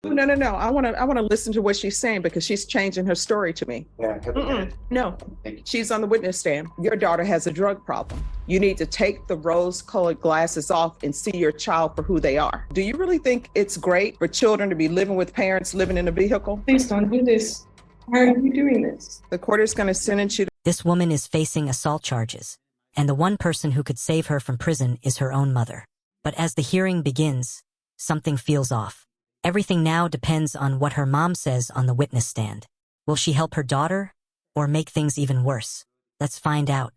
No. I want to listen to what she's saying because she's changing her story to me. Yeah, have a minute. No, Thank you. she's on the witness stand. Your daughter has a drug problem. You need to take the rose-colored glasses off and see your child for who they are. Do you really think it's great for children to be living with parents living in a vehicle? Please don't do this. Why are you doing this? The court is going to sentence you. This woman is facing assault charges, and the one person who could save her from prison is her own mother. But as the hearing begins, something feels off. Everything now depends on what her mom says on the witness stand. Will she help her daughter or make things even worse? Let's find out.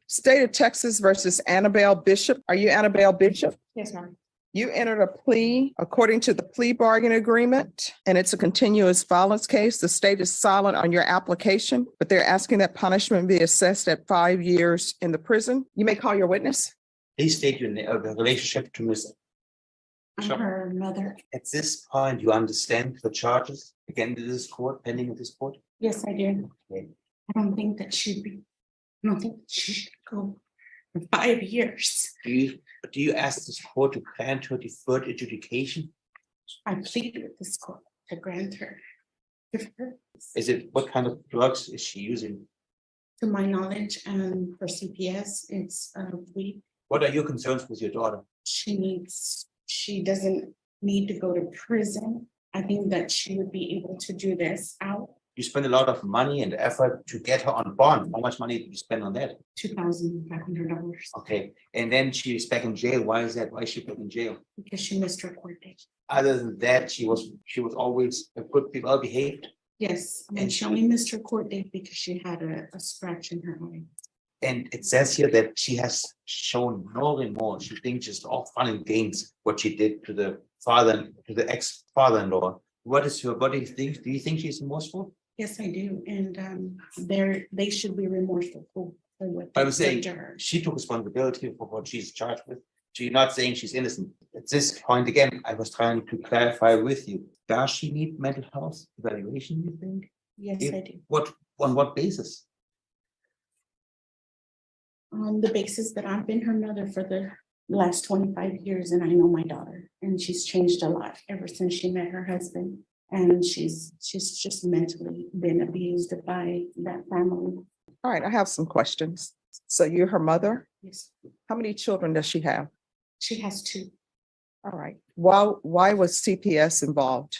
State of Texas versus Annabelle Bishop. Are you Annabelle Bishop? Yes, ma'am. You entered a plea according to the plea bargain agreement, and it's a continuous violence case. The state is silent on your application, but they're asking that punishment be assessed at 5 years in the prison. You may call your witness. Please state your relationship to Ms. I'm her mother. At this point, you understand the charges again to this court, pending at this court? Yes, I do. Okay. I don't think that she should go for 5 years. Do you ask this court to grant her deferred adjudication? I pleaded with this court to grant her. What kind of drugs is she using? To my knowledge, and for CPS, it's weed. What are your concerns with your daughter? She doesn't need to go to prison. I think that she would be able to do this out. You spend a lot of money and effort to get her on bond. How much money did you spend on that? $2,500 Okay, and then she's back in jail. Why is that? Why is she back in jail? because she missed her court date. Other than that, she was always a good, well behaved. Yes, and she only missed her court date because she had a scratch in her eye. And it says here that she has shown no remorse. She thinks it's all fun and games what she did to the ex-father-in-law. What do you think? Do you think she's remorseful? Yes, I do, and they should be remorseful for what I'm they saying did to her. she took responsibility for what she's charged with. She's not saying she's innocent. At this point, again, I was trying to clarify with you. Does she need mental health evaluation, you think? Yes, I do. On what basis? On the basis that I've been her mother for the last 25 years and I know my daughter, and she's changed a lot ever since she met her husband. And she's just mentally been abused by that family. All right, I have some questions. So you're her mother? Yes, How many children does she have? she has two. All right. Why was CPS involved?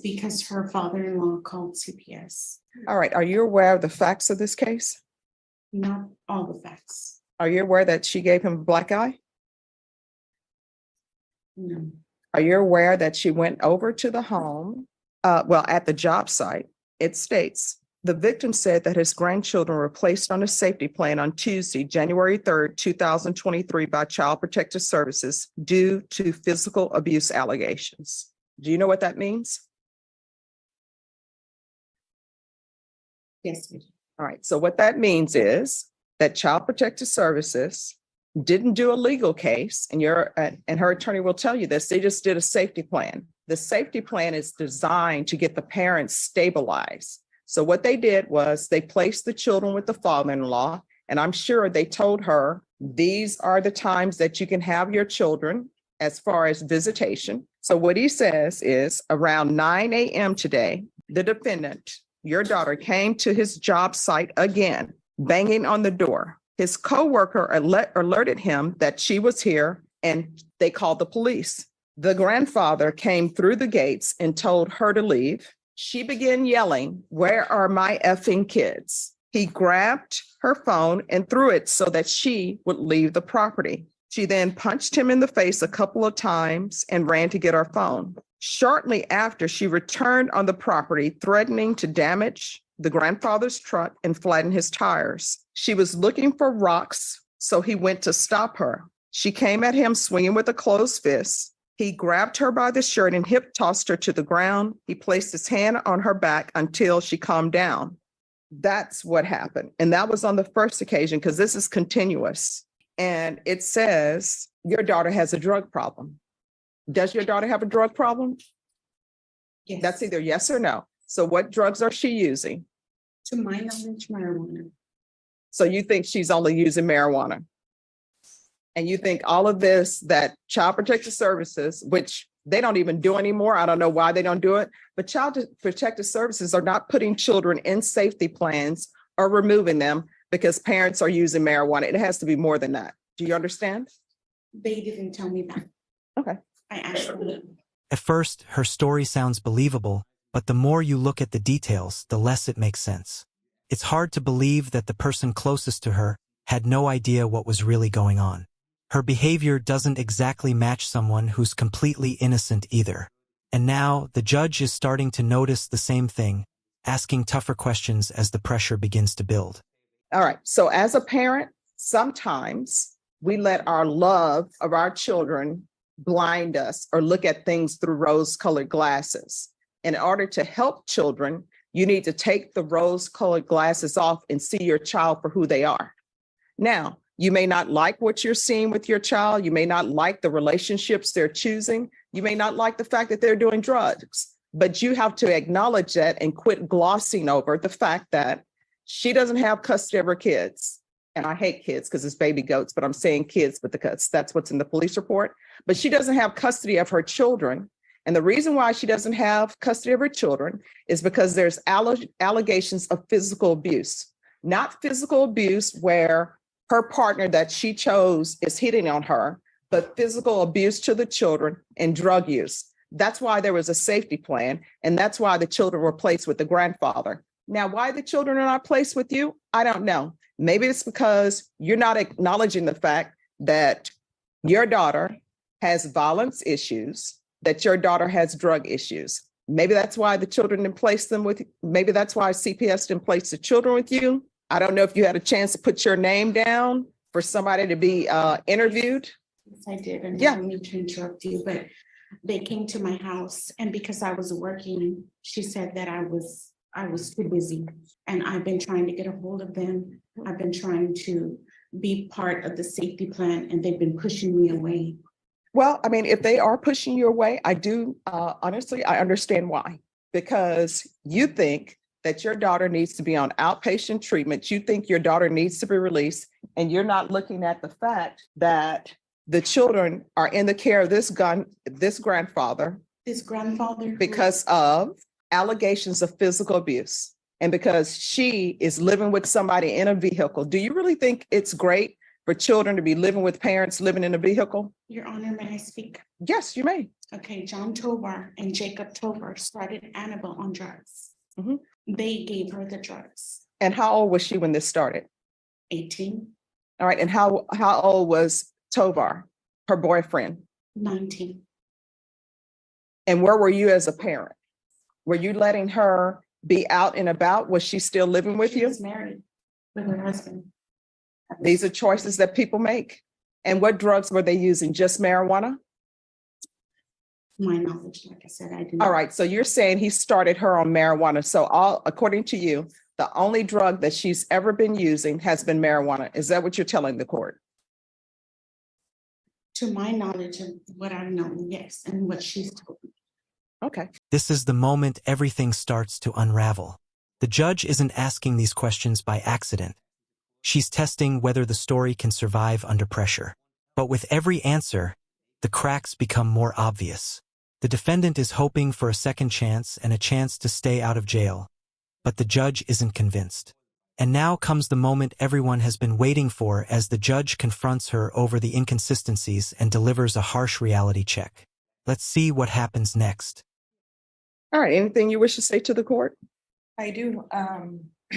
Because her father-in-law called CPS. All right. Are you aware of the facts of this case? Not all the facts. Are you aware that she gave him a black eye? No. Are you aware that she went over to the home? At the job site, it states, the victim said that his grandchildren were placed on a safety plan on Tuesday, January 3rd, 2023 by Child Protective Services due to physical abuse allegations. Do you know what that means? Yes, we do. All right. So what that means is that Child Protective Services didn't do a legal case, and her attorney will tell you this. They just did a safety plan. The safety plan is designed to get the parents stabilized. So what they did was they placed the children with the father-in-law, and I'm sure they told her, these are the times that you can have your children as far as visitation. So what he says is around 9 a.m. today, the defendant, your daughter, came to his job site again, banging on the door. His coworker alerted him that she was here, and they called the police. The grandfather came through the gates and told her to leave. She began yelling, "Where are my effing kids?" He grabbed her phone and threw it so that she would leave the property. She then punched him in the face a couple of times and ran to get her phone. Shortly after, she returned on the property, threatening to damage the grandfather's truck and flatten his tires. She was looking for rocks, so he went to stop her. She came at him swinging with a closed fist. He grabbed her by the shirt and hip tossed her to the ground. He placed his hand on her back until she calmed down. That's what happened. And that was on the first occasion, because this is continuous. And it says your daughter has a drug problem. Does your daughter have a drug problem? Yes. That's either yes or no. So what drugs are she using? To my knowledge, marijuana. So you think she's only using marijuana? And you think all of this, that Child Protective Services, which they don't even do anymore. I don't know why they don't do it, but Child Protective Services are not putting children in safety plans or removing them because parents are using marijuana. It has to be more than that. Do you understand? They didn't tell me that. Okay. I asked them. At first, her story sounds believable, but the more you look at the details, the less it makes sense. It's hard to believe that the person closest to her had no idea what was really going on. Her behavior doesn't exactly match someone who's completely innocent either. And now, the judge is starting to notice the same thing, asking tougher questions as the pressure begins to build. All right. So as a parent, sometimes we let our love of our children blind us or look at things through rose-colored glasses. In order to help children, you need to take the rose-colored glasses off and see your child for who they are. Now, you may not like what you're seeing with your child. You may not like the relationships they're choosing. You may not like the fact that they're doing drugs, but you have to acknowledge that and quit glossing over the fact that she doesn't have custody of her kids. And I hate kids because it's baby goats, but I'm saying kids with the cuts. That's what's in the police report. But she doesn't have custody of her children. And the reason why she doesn't have custody of her children is because there's allegations of physical abuse, not physical abuse where her partner that she chose is hitting on her, but physical abuse to the children and drug use. That's why there was a safety plan. And that's why the children were placed with the grandfather. Now, why the children are not placed with you, I don't know. Maybe it's because you're not acknowledging the fact that your daughter has violence issues, that your daughter has drug issues. Maybe that's why the children didn't place them with, maybe that's why CPS didn't place the children with you. I don't know if you had a chance to put your name down for somebody to be interviewed. Yes, I did. And Yeah. I don't mean to interrupt you, but they came to my house, and because I was working, she said that I was too busy. And I've been trying to get a hold of them. I've been trying to be part of the safety plan, and they've been pushing me away. Well, I mean, if they are pushing you away, I do, honestly, I understand why. Because you think that your daughter needs to be on outpatient treatment. You think your daughter needs to be released, and you're not looking at the fact that the children are in the care of this grandfather. This grandfather. Because of allegations of physical abuse and because she is living with somebody in a vehicle. Do you really think it's great for children to be living with parents living in a vehicle? Your Honor, may I speak? Yes, you may. Okay, John Tovar and Jacob Tovar started Annabelle on drugs. Mhm. They gave her the drugs. And how old was she when this started? 18, All right. And how old was Tovar, her boyfriend? 19. And where were you as a parent? Were you letting her be out and about? Was she still living with She you? was married with her husband. These are choices that people make. And what drugs were they using? Just marijuana? My knowledge, like I said, I didn't. All right. So you're saying he started her on marijuana. So according to you, the only drug that she's ever been using has been marijuana. Is that what you're telling the court? To my knowledge of what I know, yes, and what she's told me. Okay. This is the moment everything starts to unravel. The judge isn't asking these questions by accident. She's testing whether the story can survive under pressure. But with every answer, the cracks become more obvious. The defendant is hoping for a second chance and a chance to stay out of jail. But the judge isn't convinced. And now comes the moment everyone has been waiting for as the judge confronts her over the inconsistencies and delivers a harsh reality check. Let's see what happens next. All right. Anything you wish to say to the court? I do.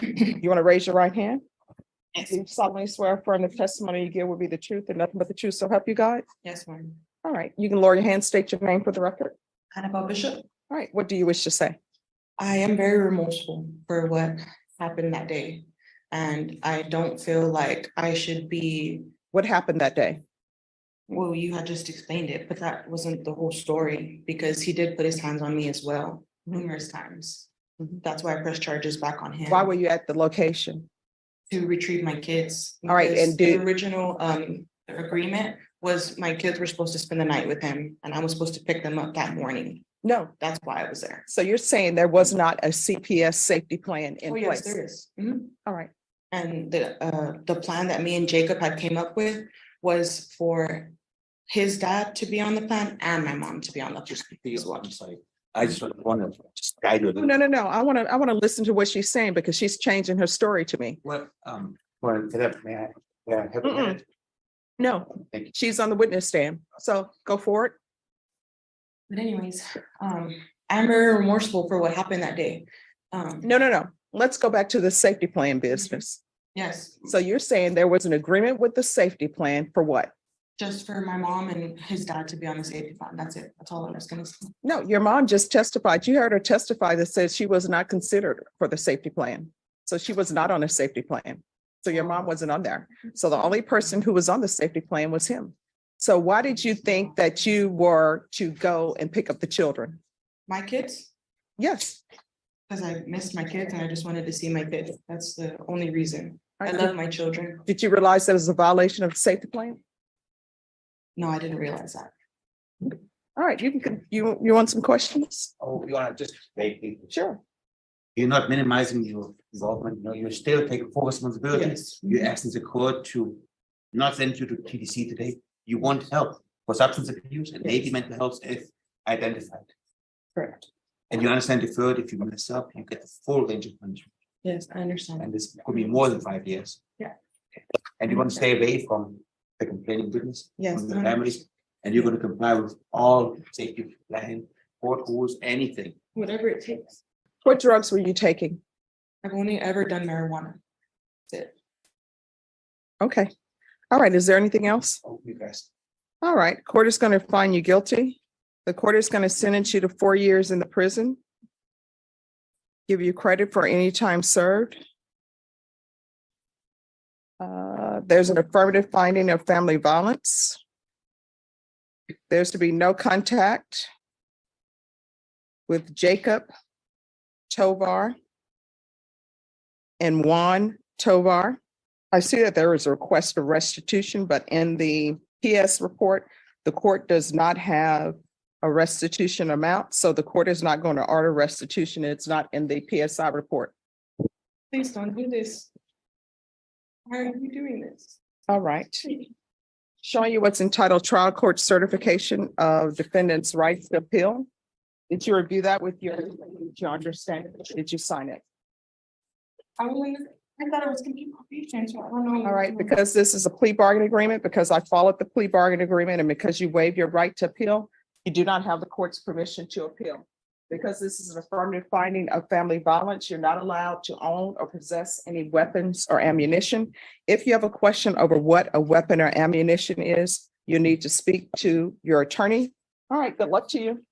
You want to raise your right hand? Yes, Do you solemnly swear affirm the testimony you give will be the truth and nothing but the truth, so help you God? yes, ma'am. All right. You can lower your hand, state your name for the record. Annabelle Bishop. All right. What do you wish to say? I am very remorseful for what happened that day. And I don't feel like I should be, What happened that day? well, you had just explained it, but that wasn't the whole story because he did put his hands on me as well, numerous times. Mhm. That's why I pressed charges back on him. Why were you at the location? To retrieve my kids. All right, because and the original agreement was my kids were supposed to spend the night with him and I was supposed to pick them up that morning. No. That's why I was there. So you're saying there was not a CPS safety plan in Oh, yes, place? there is. Mhm. All right. And the plan that me and Jacob had came up with was for his dad to be on the plan and my mom to be on the plan. Just please, I'm sorry. I just want to just guide you a little. No. I want to listen to what she's saying because she's changing her story to me. Well, may I have a Mm-mm. minute? No, Thank you. she's on the witness stand. So go for it. But anyways, I'm very remorseful for what happened that day. No. Let's go back to the safety plan business. Yes, So you're saying there was an agreement with the safety plan for what? just for my mom and his dad to be on the safety plan. That's it. That's all I was gonna say. No, your mom just testified. You heard her testify that says she was not considered for the safety plan. So she was not on a safety plan. So your mom wasn't on there. So the only person who was on the safety plan was him. So why did you think that you were to go and pick up the children? My kids, Yes. because I missed my kids and I just wanted to see my kids. That's the only reason. I Did- love my children. Did you realize that was a violation of the safety plan? No, I didn't realize that. All right, you want some questions? Oh, you want to just vaguely, Sure. you're not minimizing your involvement, no, you're still taking full responsibility. Yes. You're asking the court to not send you to TDC today. You want help for substance abuse and maybe mental health if identified. Correct. And you understand deferred, if you mess up, you get the full range of punishment. Yes, I understand. And this could be more than 5 years. Yeah. And you want to stay away from the complaining witness. Yes. From the families, and you're going to comply with all safety plan, court rules, anything. Whatever it takes. What drugs were you taking? I've only ever done marijuana. That's it. Okay. All right. Is there anything else? Oh, you guys. All right. Court is going to find you guilty. The court is going to sentence you to 4 years in the prison. Give you credit for any time served. There's an affirmative finding of family violence. There's to be no contact with Jacob Tovar and Juan Tovar. I see that there is a request for restitution, but in the PS report, the court does not have a restitution amount, so the court is not going to order restitution. It's not in the PSI report. Please don't do this. Why are you doing this? All right. Showing you what's entitled Trial Court Certification of Defendant's Rights to Appeal. Did you review that with did you understand it? Did you sign it? I thought it was gonna be probation, so I don't know. All right, because this is a plea bargain agreement, because I followed the plea bargain agreement, and because you waive your right to appeal, you do not have the court's permission to appeal. Because this is an affirmative finding of family violence, you're not allowed to own or possess any weapons or ammunition. If you have a question over what a weapon or ammunition is, you need to speak to your attorney. All right, good luck to you.